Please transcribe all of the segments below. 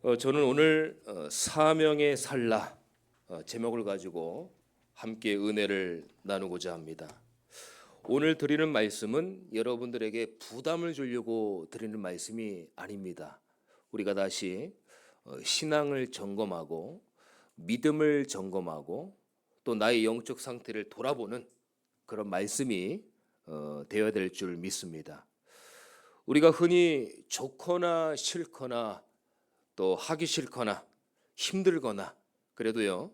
저는 오늘 사명의 살라 제목을 가지고 함께 은혜를 나누고자 합니다. 오늘 드리는 말씀은 여러분들에게 부담을 주려고 드리는 말씀이 아닙니다. 우리가 다시 신앙을 점검하고 믿음을 점검하고 또 나의 영적 상태를 돌아보는 그런 말씀이 되어야 될 줄 믿습니다. 우리가 흔히 좋거나 싫거나 또 하기 싫거나 힘들거나 그래도요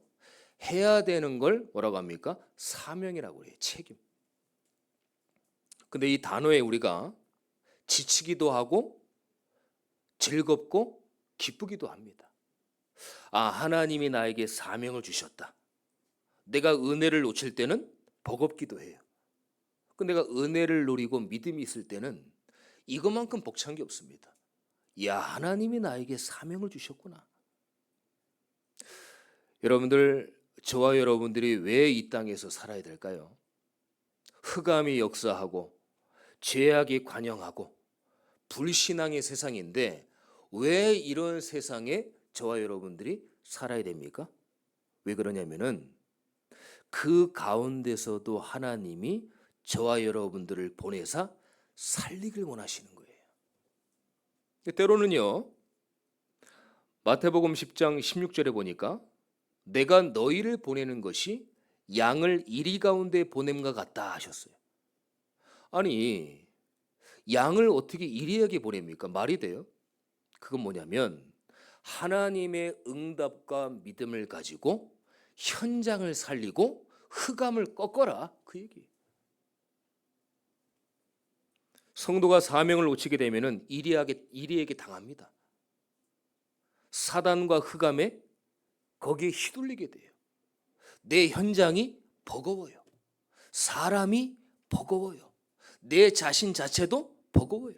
해야 되는 걸 뭐라고 합니까? 사명이라고 해요. 책임. 근데 이 단어에 우리가 지치기도 하고 즐겁고 기쁘기도 합니다. 하나님이 나에게 사명을 주셨다. 내가 은혜를 놓칠 때는 버겁기도 해요. 근데 내가 은혜를 누리고 믿음이 있을 때는 이것만큼 벅찬 게 없습니다. 하나님이 나에게 사명을 주셨구나. 여러분들, 저와 여러분들이 왜 이 땅에서 살아야 될까요? 흑암이 역사하고 죄악이 관영하고 불신앙의 세상인데 왜 이런 세상에 저와 여러분들이 살아야 됩니까? 왜 그러냐면은 그 가운데서도 하나님이 저와 여러분들을 보내사 살리길 원하시는 거예요. 때로는요 마태복음 10장 16절에 보니까 내가 너희를 보내는 것이 양을 이리 가운데 보냄과 같다 하셨어요. 아니 양을 어떻게 이리에게 보냅니까? 말이 돼요? 그건 뭐냐면 하나님의 응답과 믿음을 가지고 현장을 살리고 흑암을 꺾어라 그 얘기. 성도가 사명을 놓치게 되면은 이리에게 당합니다. 사단과 흑암에 거기에 휘둘리게 돼요. 내 현장이 버거워요. 사람이 버거워요. 내 자신 자체도 버거워요.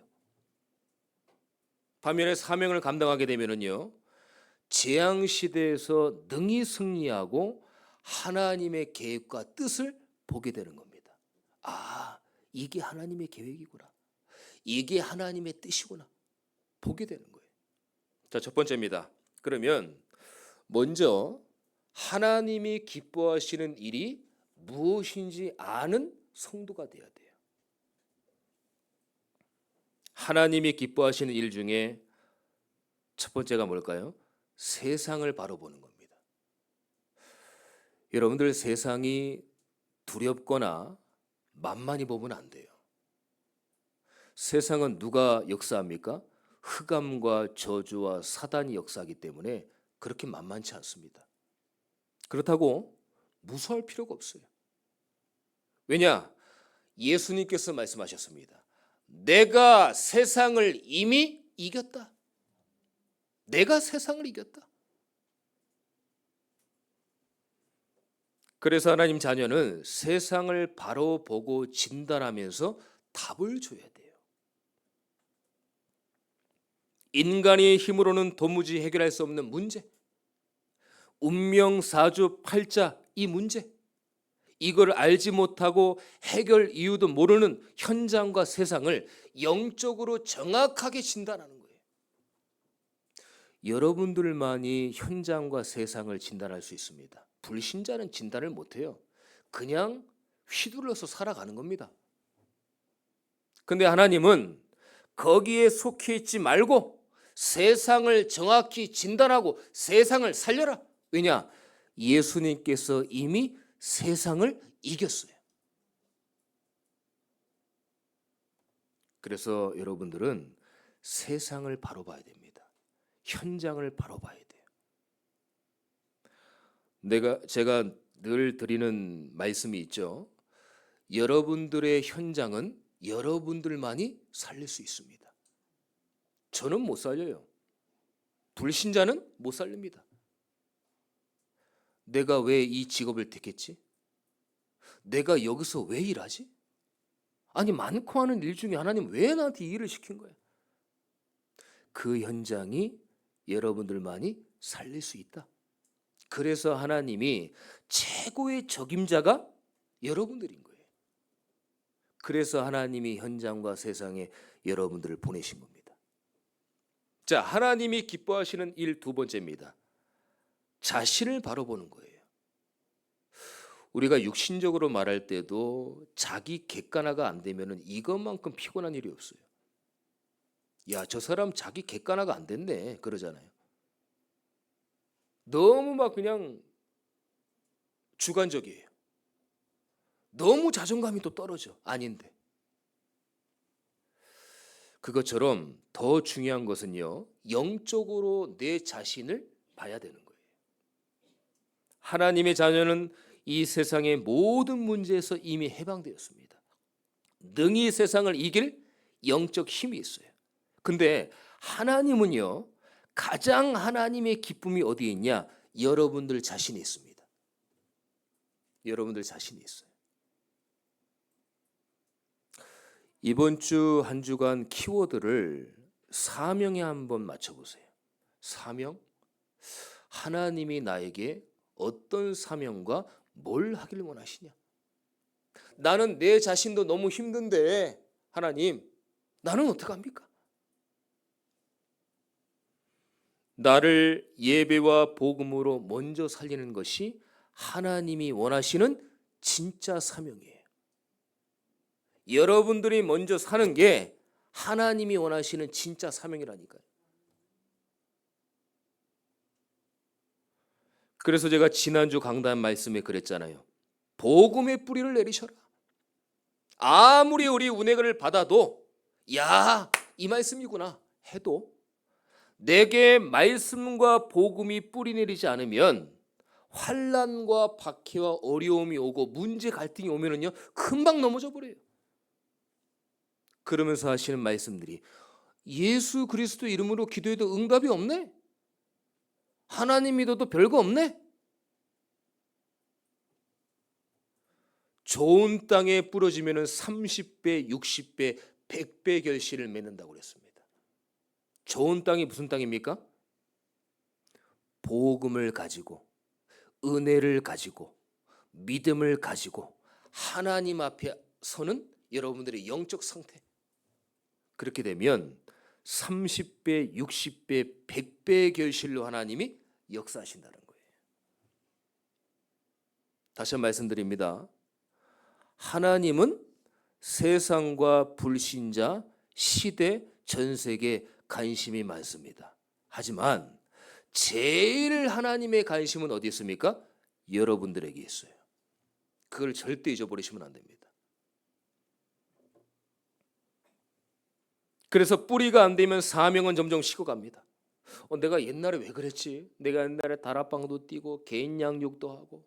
반면에 사명을 감당하게 되면은요 재앙 시대에서 능히 승리하고 하나님의 계획과 뜻을 보게 되는 겁니다. 이게 하나님의 계획이구나. 이게 하나님의 뜻이구나. 보게 되는 거예요. 자, 첫 번째입니다. 그러면 먼저 하나님이 기뻐하시는 일이 무엇인지 아는 성도가 되어야 돼요. 하나님이 기뻐하시는 일 중에 첫 번째가 뭘까요? 세상을 바로 보는 겁니다. 여러분들 세상이 두렵거나 만만히 보면 안 돼요. 세상은 누가 역사합니까? 흑암과 저주와 사단이 역사하기 때문에 그렇게 만만치 않습니다. 그렇다고 무서워할 필요가 없어요. 왜냐? 예수님께서 말씀하셨습니다. 내가 세상을 이미 이겼다. 내가 세상을 이겼다. 그래서 하나님 자녀는 세상을 바로 보고 진단하면서 답을 줘야 돼요. 인간의 힘으로는 도무지 해결할 수 없는 문제, 운명 사주팔자 이 문제, 이걸 알지 못하고 해결 이유도 모르는 현장과 세상을 영적으로 정확하게 진단하는 거예요. 여러분들만이 현장과 세상을 진단할 수 있습니다. 불신자는 진단을 못해요. 그냥 휘둘러서 살아가는 겁니다. 근데 하나님은 거기에 속해 있지 말고 세상을 정확히 진단하고 세상을 살려라. 왜냐? 예수님께서 이미 세상을 이겼어요. 그래서 여러분들은 세상을 바로 봐야 됩니다. 현장을 바로 봐야 돼요. 제가 늘 드리는 말씀이 있죠. 여러분들의 현장은 여러분들만이 살릴 수 있습니다. 저는 못 살려요. 불신자는 못 살립니다. 내가 왜 이 직업을 택했지? 내가 여기서 왜 일하지? 아니 많고 하는 일 중에 하나님 왜 나한테 이 일을 시킨 거야? 그 현장이 여러분들만이 살릴 수 있다. 그래서 하나님이 최고의 적임자가 여러분들인 거예요. 그래서 하나님이 현장과 세상에 여러분들을 보내신 겁니다. 자, 하나님이 기뻐하시는 일 두 번째입니다. 자신을 바로 보는 거예요. 우리가 육신적으로 말할 때도 자기 객관화가 안 되면 이것만큼 피곤한 일이 없어요. 야, 저 사람 자기 객관화가 안 됐네 그러잖아요. 너무 막 그냥 주관적이에요. 너무 자존감이 또 떨어져. 아닌데. 그것처럼 더 중요한 것은요, 영적으로 내 자신을 봐야 되는 거예요. 하나님의 자녀는 이 세상의 모든 문제에서 이미 해방되었습니다. 능히 세상을 이길 영적 힘이 있어요. 근데 하나님은요, 가장 하나님의 기쁨이 어디에 있냐? 여러분들 자신이 있습니다. 여러분들 자신이 있어요. 이번 주 한 주간 키워드를 사명에 한번 맞춰보세요. 사명? 하나님이 나에게 어떤 사명과 뭘 하길 원하시냐? 나는 내 자신도 너무 힘든데 하나님, 나는 어떡합니까? 나를 예배와 복음으로 먼저 살리는 것이 하나님이 원하시는 진짜 사명이에요. 여러분들이 먼저 사는 게 하나님이 원하시는 진짜 사명이라니까요. 그래서 제가 지난주 강단 말씀에 그랬잖아요. 복음의 뿌리를 내리셔라. 아무리 우리 은혜를 받아도 야, 이 말씀이구나 해도 내게 말씀과 복음이 뿌리 내리지 않으면 환난과 박해와 어려움이 오고 문제 갈등이 오면은요, 금방 넘어져 버려요. 그러면서 하시는 말씀들이 예수 그리스도 이름으로 기도해도 응답이 없네? 하나님 믿어도 별거 없네? 좋은 땅에 부러지면 30배, 60배, 100배 결실을 맺는다고 그랬습니다. 좋은 땅이 무슨 땅입니까? 복음을 가지고, 은혜를 가지고, 믿음을 가지고 하나님 앞에 서는 여러분들의 영적 상태. 그렇게 되면 30배, 60배, 100배의 결실로 하나님이 역사하신다는 거예요. 다시 한번 말씀드립니다. 하나님은 세상과 불신자, 시대, 전 세계에 관심이 많습니다. 하지만 제일 하나님의 관심은 어디 있습니까? 여러분들에게 있어요. 그걸 절대 잊어버리시면 안 됩니다. 그래서 뿌리가 안 되면 사명은 점점 식어갑니다. 내가 옛날에 왜 그랬지? 내가 옛날에 다락방도 뛰고 개인 양육도 하고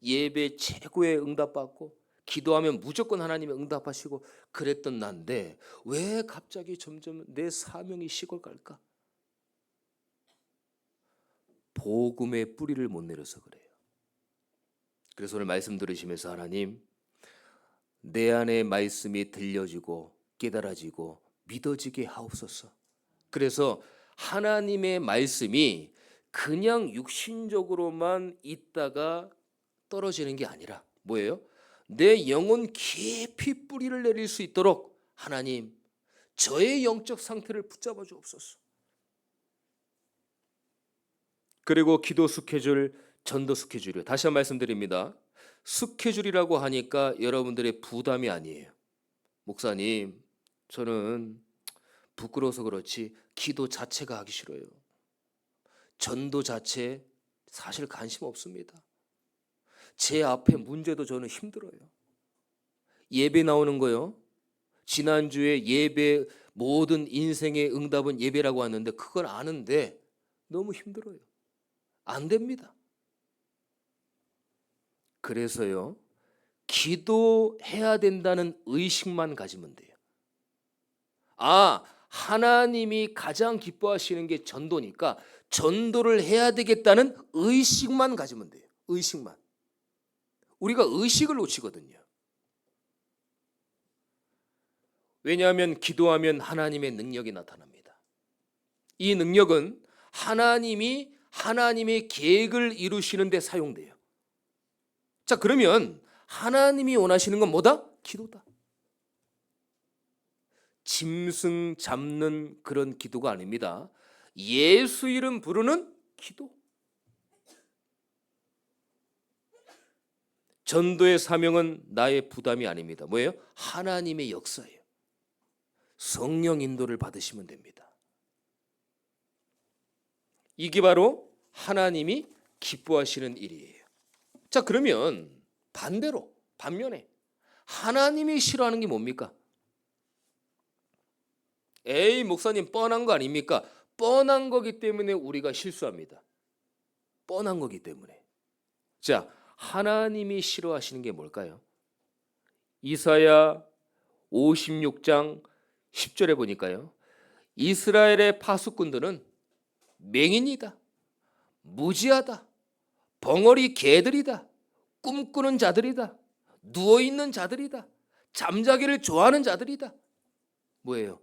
예배 최고의 응답받고 기도하면 무조건 하나님의 응답하시고 그랬던 난데 왜 갑자기 점점 내 사명이 식어갈까? 복음의 뿌리를 못 내려서 그래요. 그래서 오늘 말씀 들으시면서 하나님, 내 안에 말씀이 들려지고 깨달아지고 믿어지게 하옵소서. 그래서 하나님의 말씀이 그냥 육신적으로만 있다가 떨어지는 게 아니라 뭐예요? 내 영혼 깊이 뿌리를 내릴 수 있도록 하나님, 저의 영적 상태를 붙잡아 주옵소서. 그리고 기도 스케줄, 전도 스케줄이요. 다시 한 번 말씀드립니다. 스케줄이라고 하니까 여러분들의 부담이 아니에요. 목사님, 저는 부끄러워서 그렇지 기도 자체가 하기 싫어요. 전도 자체 사실 관심 없습니다. 제 앞에 문제도 저는 힘들어요. 예배 나오는 거요. 지난주에 예배 모든 인생의 응답은 예배라고 하는데 그걸 아는데 너무 힘들어요. 안 됩니다. 그래서요, 기도해야 된다는 의식만 가지면 돼요. 하나님이 가장 기뻐하시는 게 전도니까 전도를 해야 되겠다는 의식만 가지면 돼요. 의식만. 우리가 의식을 놓치거든요. 왜냐하면 기도하면 하나님의 능력이 나타납니다. 이 능력은 하나님이 하나님의 계획을 이루시는 데 사용돼요. 자, 그러면 하나님이 원하시는 건 뭐다? 기도다. 짐승 잡는 그런 기도가 아닙니다. 예수 이름 부르는 기도. 전도의 사명은 나의 부담이 아닙니다. 뭐예요? 하나님의 역사예요. 성령 인도를 받으시면 됩니다. 이게 바로 하나님이 기뻐하시는 일이에요. 자, 그러면 반면에 하나님이 싫어하는 게 뭡니까? 에이, 목사님 뻔한 거 아닙니까? 뻔한 거기 때문에 우리가 실수합니다. 뻔한 거기 때문에. 자, 하나님이 싫어하시는 게 뭘까요? 이사야 56장 10절에 보니까요. 이스라엘의 파수꾼들은 맹인이다, 무지하다, 벙어리 개들이다, 꿈꾸는 자들이다, 누워있는 자들이다, 잠자기를 좋아하는 자들이다. 뭐예요?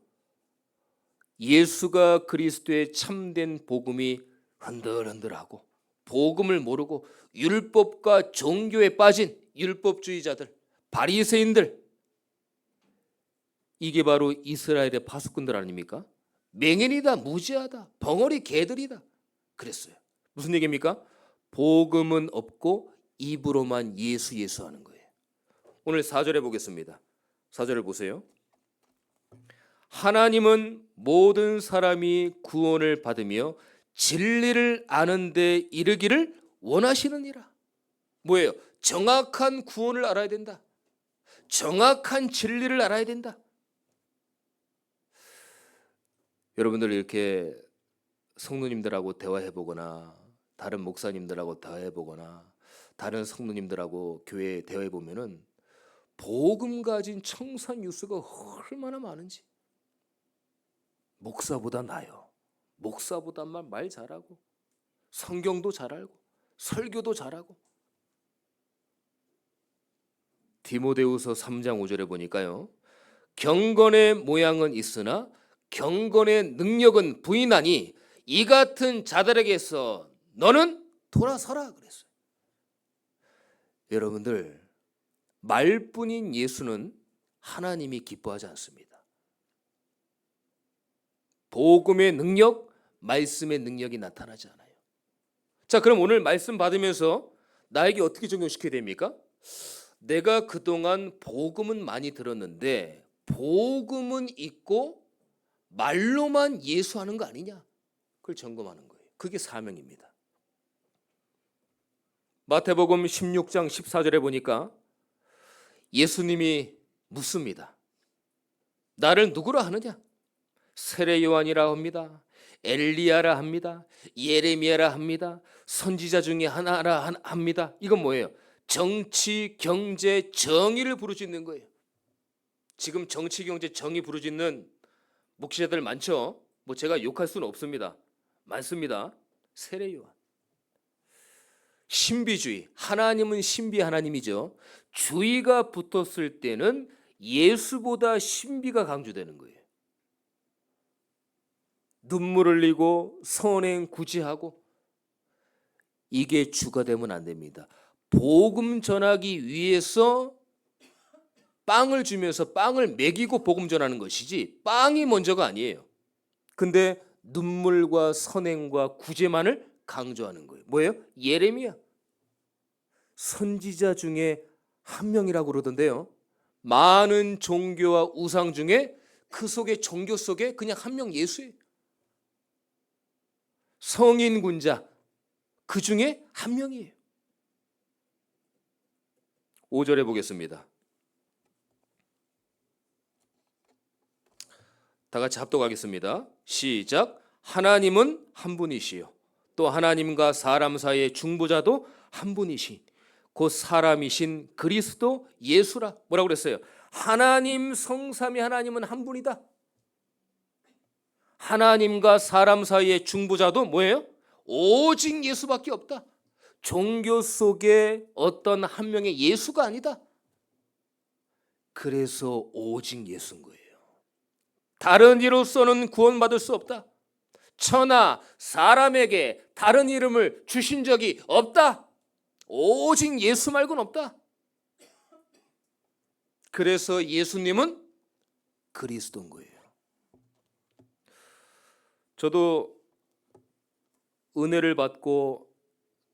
예수가 그리스도의 참된 복음이 흔들흔들하고 복음을 모르고 율법과 종교에 빠진 율법주의자들, 바리새인들, 이게 바로 이스라엘의 파수꾼들 아닙니까? 맹인이다, 무지하다, 벙어리 개들이다 그랬어요. 무슨 얘기입니까? 복음은 없고 입으로만 예수 하는 거예요. 오늘 4절에 보겠습니다. 4절을 보세요. 하나님은 모든 사람이 구원을 받으며 진리를 아는 데 이르기를 원하시느니라. 뭐예요? 정확한 구원을 알아야 된다. 정확한 진리를 알아야 된다. 여러분들 이렇게 성도님들하고 대화해보거나 다른 목사님들하고 대화해보거나 다른 성도님들하고 교회에 대화해보면은 복음 가진 청산 뉴스가 얼마나 많은지. 목사보다 나아요. 목사보다 말 잘하고 성경도 잘 알고 설교도 잘하고. 디모데후서 3장 5절에 보니까요. 경건의 모양은 있으나 경건의 능력은 부인하니 이 같은 자들에게서 너는 돌아서라 그랬어요. 여러분들, 말뿐인 예수는 하나님이 기뻐하지 않습니다. 복음의 능력, 말씀의 능력이 나타나지 않아요. 자, 그럼 오늘 말씀 받으면서 나에게 어떻게 적용시켜야 됩니까? 내가 그동안 복음은 많이 들었는데 복음은 있고 말로만 예수하는 거 아니냐? 그걸 점검하는 거예요. 그게 사명입니다. 마태복음 16장 14절에 보니까 예수님이 묻습니다. 나를 누구라 하느냐? 세례 요한이라 합니다. 엘리야라 합니다. 예레미야라 합니다. 선지자 중에 하나라 합니다. 이건 뭐예요? 정치, 경제, 정의를 부르짖는 거예요. 지금 정치, 경제, 정의 부르짖는 목회자들 많죠? 뭐 제가 욕할 수는 없습니다. 많습니다. 세례 요한. 신비주의. 하나님은 신비 하나님이죠. 주의가 붙었을 때는 예수보다 신비가 강조되는 거예요. 눈물 흘리고 선행 구제하고 이게 주가 되면 안 됩니다. 복음 전하기 위해서 빵을 주면서 빵을 먹이고 복음 전하는 것이지 빵이 먼저가 아니에요. 근데 눈물과 선행과 구제만을 강조하는 거예요. 뭐예요? 예레미야. 선지자 중에 한 명이라고 그러던데요. 많은 종교와 우상 중에 그 속에 종교 속에 그냥 한 명 예수예요. 성인 군자 그 중에 한 명이에요. 5절에 보겠습니다. 다 같이 합독하겠습니다. 시작. 하나님은 한 분이시요 또 하나님과 사람 사이의 중보자도 한 분이시 곧 사람이신 그리스도 예수라. 뭐라고 그랬어요? 하나님 성삼위 하나님은 한 분이다. 하나님과 사람 사이의 중보자도 뭐예요? 오직 예수밖에 없다. 종교 속에 어떤 한 명의 예수가 아니다. 그래서 오직 예수인 거예요. 다른 이로서는 구원받을 수 없다. 천하 사람에게 다른 이름을 주신 적이 없다. 오직 예수 말고는 없다. 그래서 예수님은 그리스도인 거예요. 저도 은혜를 받고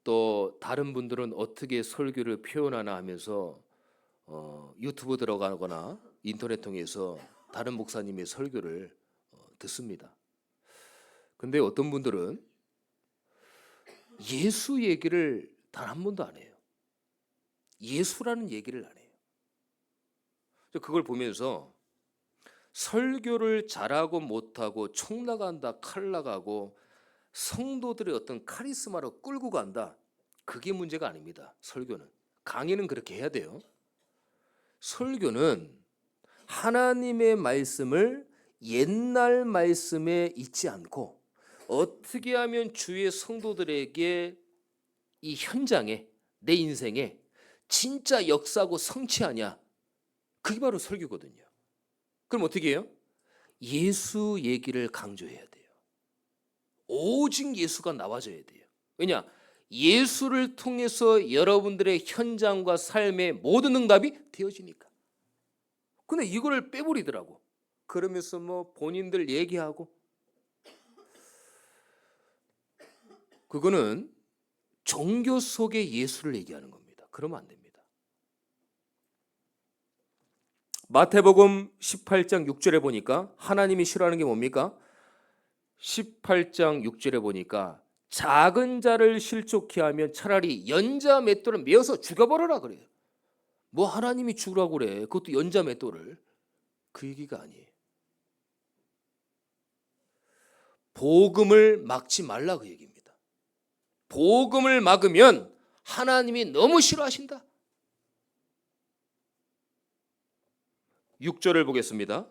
또 다른 분들은 어떻게 설교를 표현하나 하면서 유튜브 들어가거나 인터넷 통해서 다른 목사님의 설교를 듣습니다. 근데 어떤 분들은 예수 얘기를 단 한 번도 안 해요. 예수라는 얘기를 안 해요. 그걸 보면서 설교를 잘하고 못하고 총 나간다, 칼 나가고 성도들의 어떤 카리스마로 끌고 간다, 그게 문제가 아닙니다. 설교는, 강의는 그렇게 해야 돼요. 설교는 하나님의 말씀을 옛날 말씀에 있지 않고 어떻게 하면 주의 성도들에게 이 현장에, 내 인생에 진짜 역사하고 성취하냐, 그게 바로 설교거든요. 그럼 어떻게 해요? 예수 얘기를 강조해야 돼요. 오직 예수가 나와줘야 돼요. 왜냐? 예수를 통해서 여러분들의 현장과 삶의 모든 응답이 되어지니까. 근데 이거를 빼버리더라고. 그러면서 뭐 본인들 얘기하고, 그거는 종교 속의 예수를 얘기하는 겁니다. 그러면 안 됩니다. 마태복음 18장 6절에 보니까 하나님이 싫어하는 게 뭡니까? 18장 6절에 보니까 작은 자를 실족케 하면 차라리 연자 맷돌을 메어서 죽여버려라 그래요. 뭐 하나님이 죽으라고 그래. 그것도 연자 맷돌을. 그 얘기가 아니에요. 복음을 막지 말라 그 얘기입니다. 복음을 막으면 하나님이 너무 싫어하신다. 6절을 보겠습니다.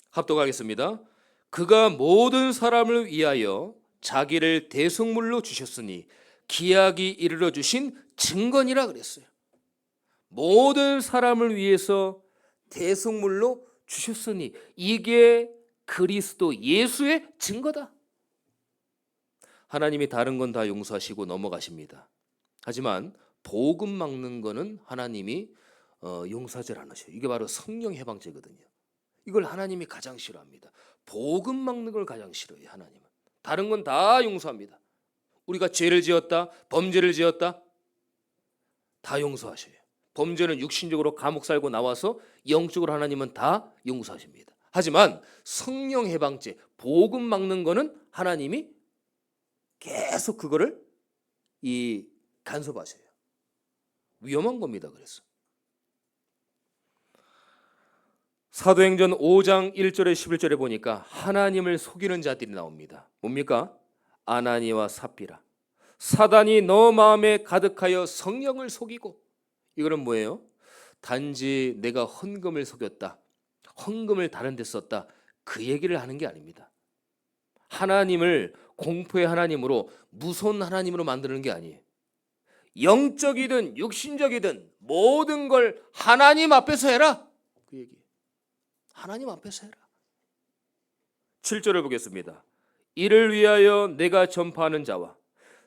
합독하겠습니다. 그가 모든 사람을 위하여 자기를 대속물로 주셨으니 기약이 이르러 주신 증거니라 그랬어요. 모든 사람을 위해서 대속물로 주셨으니 이게 그리스도 예수의 증거다. 하나님이 다른 건 다 용서하시고 넘어가십니다. 하지만 복음 막는 거는 하나님이 용서하지 않으셔요. 이게 바로 성령 해방죄거든요. 이걸 하나님이 가장 싫어합니다. 복음 막는 걸 가장 싫어해요. 하나님은. 다른 건 다 용서합니다. 우리가 죄를 지었다, 범죄를 지었다, 다 용서하셔요. 범죄는 육신적으로 감옥 살고 나와서 영적으로 하나님은 다 용서하십니다. 하지만 성령 해방죄, 복음 막는 거는 하나님이 계속 그거를 간섭하셔요. 위험한 겁니다. 그래서 사도행전 5장 1절에 11절에 보니까 하나님을 속이는 자들이 나옵니다. 뭡니까? 아나니와 삽비라. 사단이 너 마음에 가득하여 성령을 속이고, 이거는 뭐예요? 단지 내가 헌금을 속였다, 헌금을 다른 데 썼다, 그 얘기를 하는 게 아닙니다. 하나님을 공포의 하나님으로, 무서운 하나님으로 만드는 게 아니에요. 영적이든 육신적이든 모든 걸 하나님 앞에서 해라, 그 얘기예요. 하나님 앞에서 해라. 7절을 보겠습니다. 이를 위하여 내가 전파하는 자와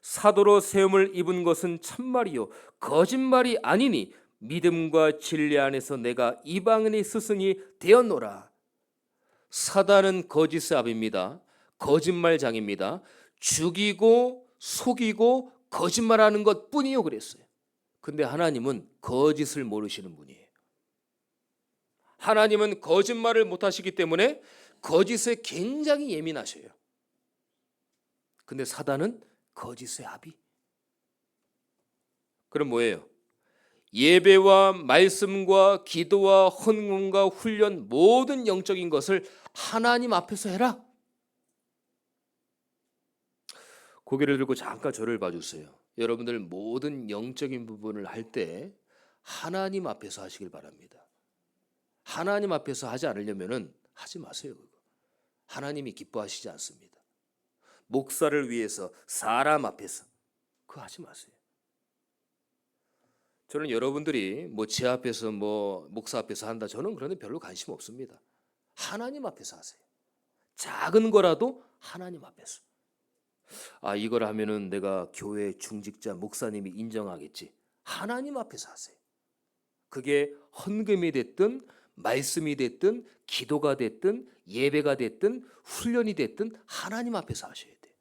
사도로 세움을 입은 것은 참말이요 거짓말이 아니니 믿음과 진리 안에서 내가 이방인의 스승이 되었노라. 사단은 거짓의 아비입니다. 거짓말장입니다. 죽이고 속이고 거짓말하는 것뿐이요 그랬어요. 근데 하나님은 거짓을 모르시는 분이에요. 하나님은 거짓말을 못하시기 때문에 거짓에 굉장히 예민하셔요. 근데 사단은 거짓의 아비. 그럼 뭐예요? 예배와 말씀과 기도와 헌금과 훈련, 모든 영적인 것을 하나님 앞에서 해라. 고개를 들고 잠깐 저를 봐주세요. 여러분들 모든 영적인 부분을 할 때 하나님 앞에서 하시길 바랍니다. 하나님 앞에서 하지 않으려면 하지 마세요. 그거. 하나님이 기뻐하시지 않습니다. 목사를 위해서 사람 앞에서 그거 하지 마세요. 저는 여러분들이 뭐 제 앞에서 뭐 목사 앞에서 한다, 저는 그런 데 별로 관심 없습니다. 하나님 앞에서 하세요. 작은 거라도 하나님 앞에서. 아, 이걸 하면은 내가 교회 중직자 목사님이 인정하겠지. 하나님 앞에서 하세요. 그게 헌금이 됐든 말씀이 됐든 기도가 됐든 예배가 됐든 훈련이 됐든 하나님 앞에서 하셔야 돼요.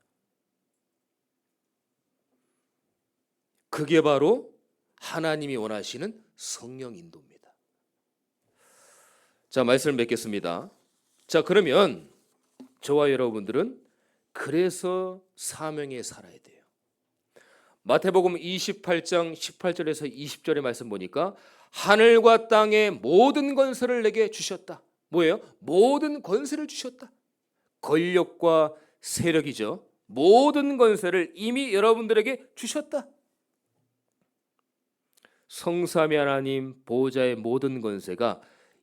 그게 바로 하나님이 원하시는 성령 인도입니다. 자, 말씀을 맺겠습니다. 자, 그러면 저와 여러분들은 그래서 사명에 살아야 돼요. 마태복음 28장 18절에서 20절의 말씀 보니까 하늘과 땅의 모든 권세를 내게 주셨다. 뭐예요? 모든 권세를 주셨다. 권력과 세력이죠. 모든 권세를 이미 여러분들에게 주셨다. 성삼위 하나님 보호자의 모든 권세가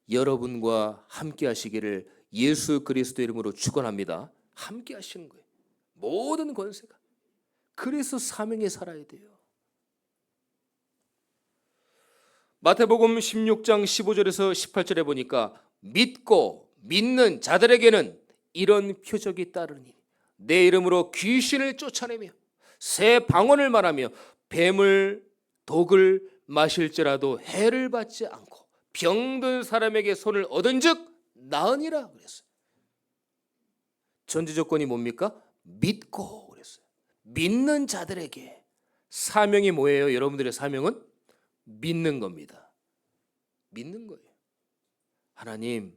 여러분과 함께 하시기를 예수 그리스도 이름으로 축원합니다. 함께 하시는 거예요. 모든 권세가. 그래서 사명에 살아야 돼요. 마태복음 16장 15절에서 18절에 보니까 믿고 믿는 자들에게는 이런 표적이 따르니 내 이름으로 귀신을 쫓아내며 새 방언을 말하며 뱀을 독을 마실지라도 해를 받지 않고 병든 사람에게 손을 얻은즉 나으니라 그랬어요. 전제 조건이 뭡니까? 믿고 그랬어요. 믿는 자들에게. 사명이 뭐예요? 여러분들의 사명은 믿는 겁니다. 믿는 거예요. 하나님,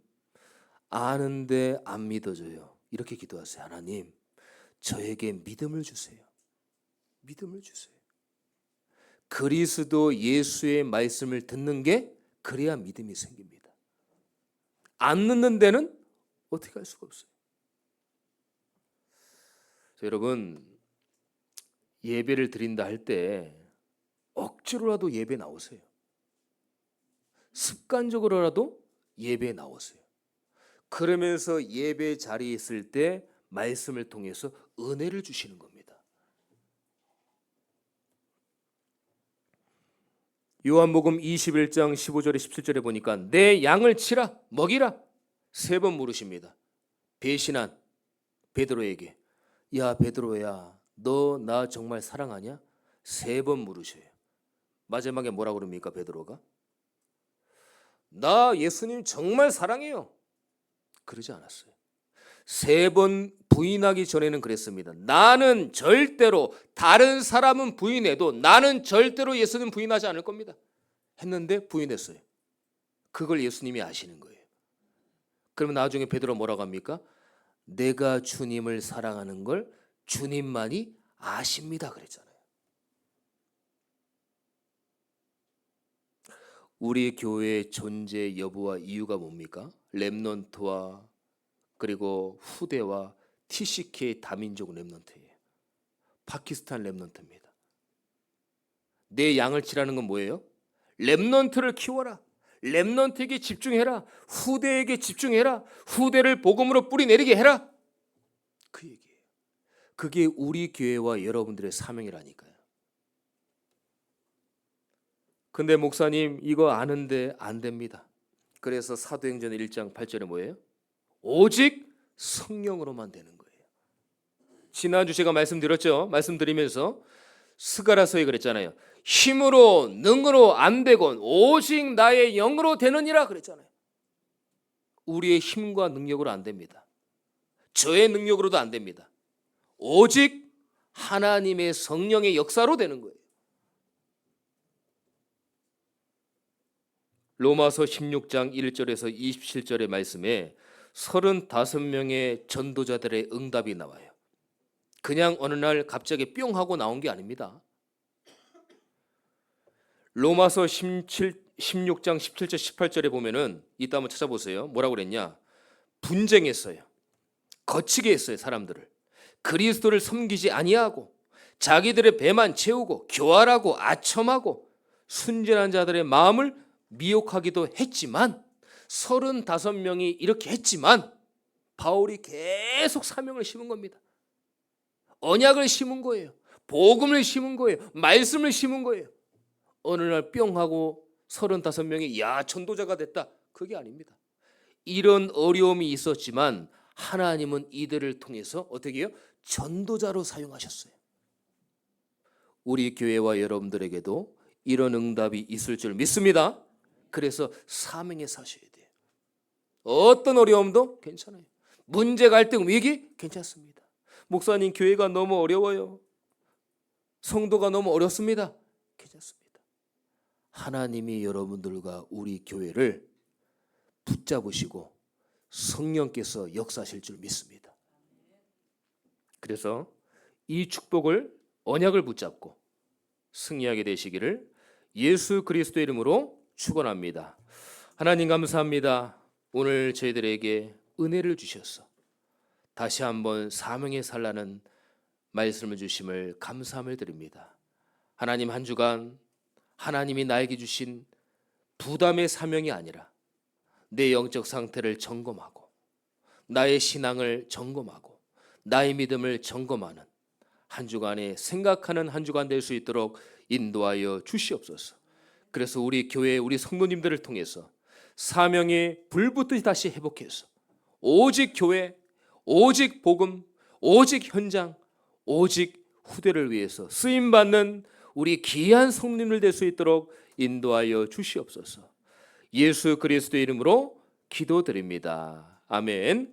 아는데 안 믿어져요. 이렇게 기도하세요. 하나님, 저에게 믿음을 주세요. 믿음을 주세요. 그리스도 예수의 말씀을 듣는 게 그래야 믿음이 생깁니다. 안 듣는 데는 어떻게 할 수가 없어요. 여러분, 예배를 드린다 할 때 억지로라도 예배 나오세요. 습관적으로라도 예배에 나오세요. 그러면서 예배 자리에 있을 때 말씀을 통해서 은혜를 주시는 겁니다. 요한복음 21장 15절에 17절에 보니까 내 양을 치라 먹이라 3번 물으십니다. 배신한 베드로에게 야 베드로야 너 나 정말 사랑하냐? 3번 물으셔요. 마지막에 뭐라고 그럽니까 베드로가? 나 예수님 정말 사랑해요. 그러지 않았어요. 3번 부인하기 전에는 그랬습니다. 나는 절대로 다른 사람은 부인해도 나는 절대로 예수님 부인하지 않을 겁니다. 했는데 부인했어요. 그걸 예수님이 아시는 거예요. 그러면 나중에 베드로 뭐라고 합니까? 내가 주님을 사랑하는 걸 주님만이 아십니다 그랬잖아요. 우리 교회의 존재 여부와 이유가 뭡니까? 렘넌트와 그리고 후대와 TCK 다민족 렘넌트예요. 파키스탄 렘넌트입니다. 내 양을 치라는 건 뭐예요? 렘넌트를 키워라. 렘넌트에게 집중해라. 후대에게 집중해라. 후대를 복음으로 뿌리내리게 해라. 그 얘기예요. 그게 우리 교회와 여러분들의 사명이라니까요. 근데 목사님 이거 아는데 안 됩니다. 그래서 사도행전 1장 8절에 뭐예요? 오직 성령으로만 되는 거예요. 지난주 제가 말씀드렸죠. 말씀드리면서 스가랴서에 그랬잖아요. 힘으로 능으로 안 되곤 오직 나의 영으로 되느니라 그랬잖아요. 우리의 힘과 능력으로 안 됩니다. 저의 능력으로도 안 됩니다. 오직 하나님의 성령의 역사로 되는 거예요. 로마서 16장 1절에서 27절의 말씀에 35명의 전도자들의 응답이 나와요. 그냥 어느 날 갑자기 뿅 하고 나온 게 아닙니다. 로마서 16장 17절 18절에 보면은 이따 한번 찾아보세요. 뭐라고 그랬냐? 분쟁했어요. 거치게 했어요. 사람들을. 그리스도를 섬기지 아니하고 자기들의 배만 채우고 교활하고 아첨하고 순진한 자들의 마음을 미혹하기도 했지만 35명이 이렇게 했지만 바울이 계속 사명을 심은 겁니다. 언약을 심은 거예요. 복음을 심은 거예요. 말씀을 심은 거예요. 어느 날 뿅 하고 35명이 야 전도자가 됐다. 그게 아닙니다. 이런 어려움이 있었지만 하나님은 이들을 통해서 어떻게 해요? 전도자로 사용하셨어요. 우리 교회와 여러분들에게도 이런 응답이 있을 줄 믿습니다. 그래서 사명에 사셔야 돼요. 어떤 어려움도 괜찮아요. 문제, 갈등, 위기 괜찮습니다. 목사님 교회가 너무 어려워요. 성도가 너무 어렵습니다. 괜찮습니다. 하나님이 여러분들과 우리 교회를 붙잡으시고 성령께서 역사하실 줄 믿습니다. 그래서 이 축복을, 언약을 붙잡고 승리하게 되시기를 예수 그리스도의 이름으로 축원합니다. 하나님 감사합니다. 오늘 저희들에게 은혜를 주셔서 다시 한번 사명에 살라는 말씀을 주심을 감사함을 드립니다. 하나님, 한 주간 하나님이 나에게 주신 부담의 사명이 아니라 내 영적 상태를 점검하고 나의 신앙을 점검하고 나의 믿음을 점검하는 한 주간에 생각하는 한 주간 될 수 있도록 인도하여 주시옵소서. 그래서 우리 교회, 우리 성도님들을 통해서 사명의 불붙듯이 다시 회복해서 오직 교회, 오직 복음, 오직 현장, 오직 후대를 위해서 쓰임받는 우리 귀한 성도님들 될 수 있도록 인도하여 주시옵소서. 예수 그리스도의 이름으로 기도드립니다. 아멘.